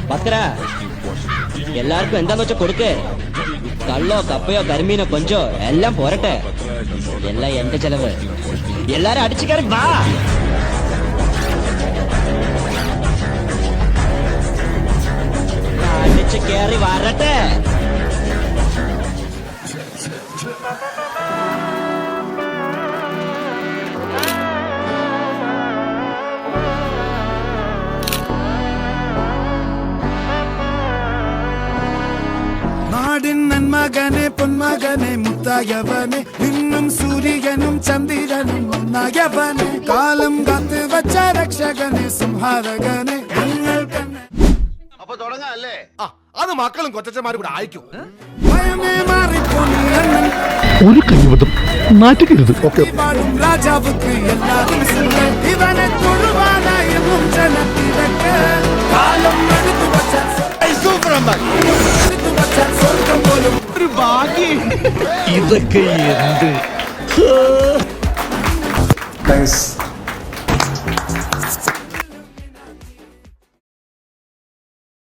പത്ര എല്ലാവർക്കും എന്താന്ന് വെച്ചാ കൊടുക്ക്. കള്ളോ കപ്പയോ കരിമീനോ കൊഞ്ചോ എല്ലാം പോരട്ടെ. എല്ലാം എന്റെ ചെലവ്. എല്ലാരും അടിച്ചു കയറി വാ. അടിച്ചു കയറി വരട്ടെ. നാടിൻ നന്മകനെ പൊന്മകനെ മുത്തായവനെ നിന്നും സൂര്യനും ചന്ദ്രനും ഒന്നായവനെ കാലം കാത്ത് വച്ച രക്ഷകനെ സംഹാരകനെ അപ്പൊ തുടങ്ങാല്ലേ? അത് മക്കളും കൊച്ചന്മാരും കൂടെ അയക്കും. ഭയമേ മാറിപ്പോണി അണ്ണൻ ഒരു കൈവതം നാറ്റുകരുത്. വാഴും രാജാവുക്ക് എല്ലാവരും സിംഹം. ഇവനെ തൊഴുവാനായും ജനത്തിരക്ക് കാലം എടുത്തു വച്ച സ്വർഗം പോലും ഇതൊക്കെ എന്ത്